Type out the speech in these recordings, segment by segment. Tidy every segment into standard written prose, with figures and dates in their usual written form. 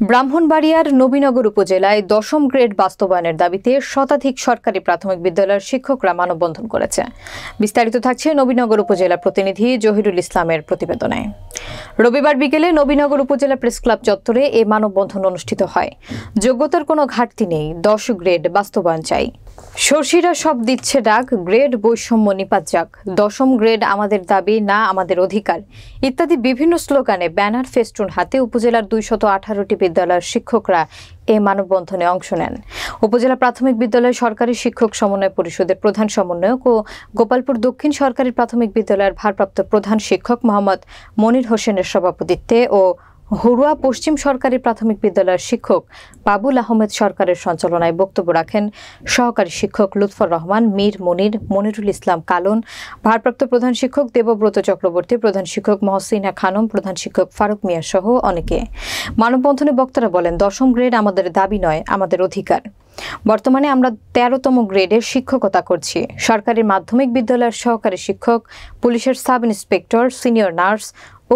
ব্রাহ্মণবাড়িয়ার নবীনগর উপজেলায় ১০ম গ্রেড বাস্তবায়নের দাবিতে শতাধিক সরকারি প্রাথমিক বিদ্যালয়ের শিক্ষকরা মানববন্ধন করেছে। বিস্তারিত থাকছে নবীনগর উপজেলা প্রতিনিধি জহিরুল ইসলামের প্রতিবেদনে। রবিবার বিকেলে নবীনগর উপজেলা প্রেস ক্লাব চত্বরে এই মানববন্ধন অনুষ্ঠিত হয়। যোগ্যতার কোনো ঘাটতি নেই, ১০ গ্রেড বাস্তবায়ন চাই। শর্ষিরা সব দিচ্ছে ডাক, গ্রেড বৈষম্য নিপাত যাক, ১০ম গ্রেড আমাদের দাবি না আমাদের অধিকার ইত্যাদি বিভিন্ন স্লোগানে ব্যানার ফেস্টুন হাতে উপজেলার ২১৮টি বিদ্যালয়ের শিক্ষকরা এই মানববন্ধনে অংশ নেন। উপজেলা প্রাথমিক বিদ্যালয় সরকারি শিক্ষক সমন্বয় পরিষদের প্রধান সমন্বয়ক ও গোপালপুর দক্ষিণ সরকারি প্রাথমিক বিদ্যালয়ের ভারপ্রাপ্ত প্রধান শিক্ষক মোহাম্মদ মনির হোসেনের সভাপতিত্বে ও হুড়ুয়া পশ্চিম সরকারি প্রাথমিক বিদ্যালয়ের শিক্ষক বাবুল আহমেদ সরকারের সঞ্চালনায় বক্তব্য রাখেন সহকারী শিক্ষক লুৎফর রহমান, মীর মনির, মনিরুল ইসলাম কালন, ভারপ্রাপ্ত প্রধান শিক্ষক দেবব্রত চক্রবর্তী, প্রধান শিক্ষক মহসিনা খানম, প্রধান শিক্ষক ফারুক মিয়া সহ অনেকে। মানববন্ধনে বক্তারা বলেন, ১০ম গ্রেড আমাদের দাবি নয়, আমাদের অধিকার। বর্তমানে আমরা ১৩তম গ্রেডের শিক্ষকতা করছি। সরকারি মাধ্যমিক বিদ্যালয়ের সহকারী শিক্ষক, পুলিশের সাব ইন্সপেক্টর, সিনিয়র নার্স,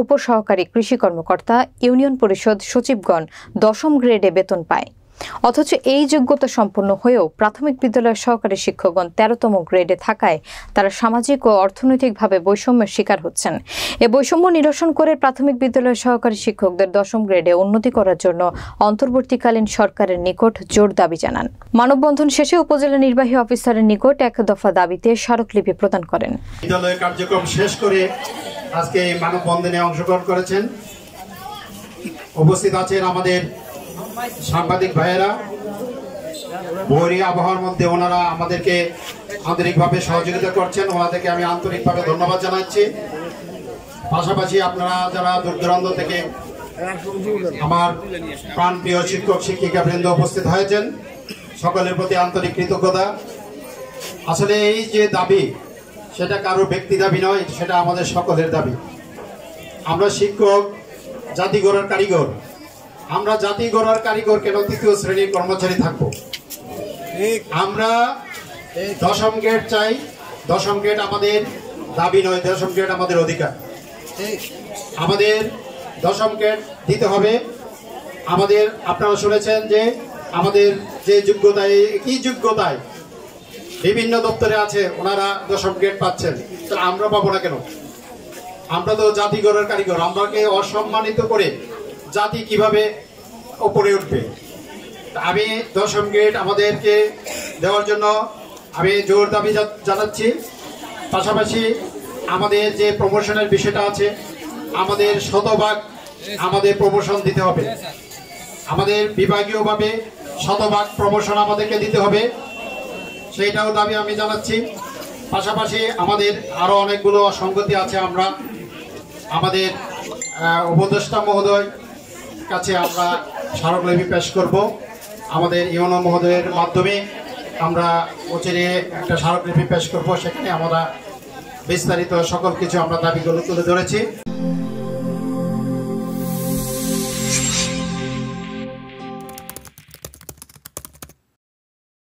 উপসহকারী কৃষি কর্মকর্তা, ইউনিয়ন পরিষদ সচিবগণ ১০ম গ্রেডে বেতন পায়। অথচ এই যোগ্যতা সম্পন্ন হয়েও প্রাথমিক বিদ্যালয়ের সহকারী শিক্ষকগণ ১৩তম গ্রেডে থাকায় তারা সামাজিক ও অর্থনৈতিকভাবে বৈষম্যের শিকার হচ্ছেন। এ বৈষম্য নিরসন করে প্রাথমিক বিদ্যালয়ের সহকারী শিক্ষকদের ১০ম গ্রেডে উন্নতি করার জন্য অন্তর্বর্তীকালীন সরকারের নিকট জোর দাবি জানান। মানববন্ধন শেষে উপজেলা নির্বাহী অফিসারের নিকট এক দফা দাবিতে স্মারকলিপি প্রদান করেন। বিদ্যালয়ের কার্যক্রম শেষ করে আজকে মানববন্ধনে অংশগ্রহণ করেছেন। উপস্থিত আছেন আমাদের সাংবাদিক ভাইয়েরা। বৈরী আবহাওয়ার মধ্যে ওনারা আমাদেরকে আন্তরিকভাবে সহযোগিতা করছেন, ওনাদেরকে আমি আন্তরিকভাবে ধন্যবাদ জানাচ্ছি। পাশাপাশি আপনারা যারা দূর দূরান্ত থেকে আমার প্রাণপ্রিয় শিক্ষক শিক্ষিকা বৃন্দ উপস্থিত হয়েছেন, সকলের প্রতি আন্তরিক কৃতজ্ঞতা। আসলে এই যে দাবি, সেটা কারো ব্যক্তি দাবি নয়, সেটা আমাদের সকলের দাবি। আমরা শিক্ষক, জাতি গড়ার কারিগর। আমরা জাতি গড়ার কারিগর কেন তৃতীয় শ্রেণীর কর্মচারী থাকবো? আমরা ১০ম গ্রেড চাই। ১০ম গ্রেড আমাদের দাবি নয়, ১০ম গ্রেড আমাদের অধিকার। আমাদের ১০ম গ্রেড দিতে হবে। আমাদের আপনারা শুনেছেন যে আমাদের যে যোগ্যতায়, কি যোগ্যতায় বিভিন্ন দপ্তরে আছে, ওনারা ১০ম গ্রেড পাচ্ছেন, আমরা পাবো না কেন? আমরা তো জাতি গড়ার কারিগর। আমরাকে অসম্মানিত করে জাতি কিভাবে উপরে উঠবে? আমি ১০ম গ্রেড আমাদেরকে দেওয়ার জন্য আমি জোর দাবি জানাচ্ছি। পাশাপাশি আমাদের যে প্রমোশনের বিষয়টা আছে, আমাদের শতভাগ আমাদের প্রমোশন দিতে হবে। আমাদের বিভাগীয়ভাবে শতভাগ প্রমোশন আমাদেরকে দিতে হবে, সেইটাও দাবি আমি জানাচ্ছি। পাশাপাশি আমাদের আরও অনেকগুলো অসঙ্গতি আছে। আমরা আমাদের উপদেষ্টা মহোদয় কাছে আমরা স্মারকলিপি পেশ করব। আমাদের ইউনো মহোদয়ের মাধ্যমে আমরা অচিরে একটা স্মারকলিপি পেশ করব। সেখানে আমরা বিস্তারিত সকল কিছু আমরা দাবিগুলো তুলে ধরেছি।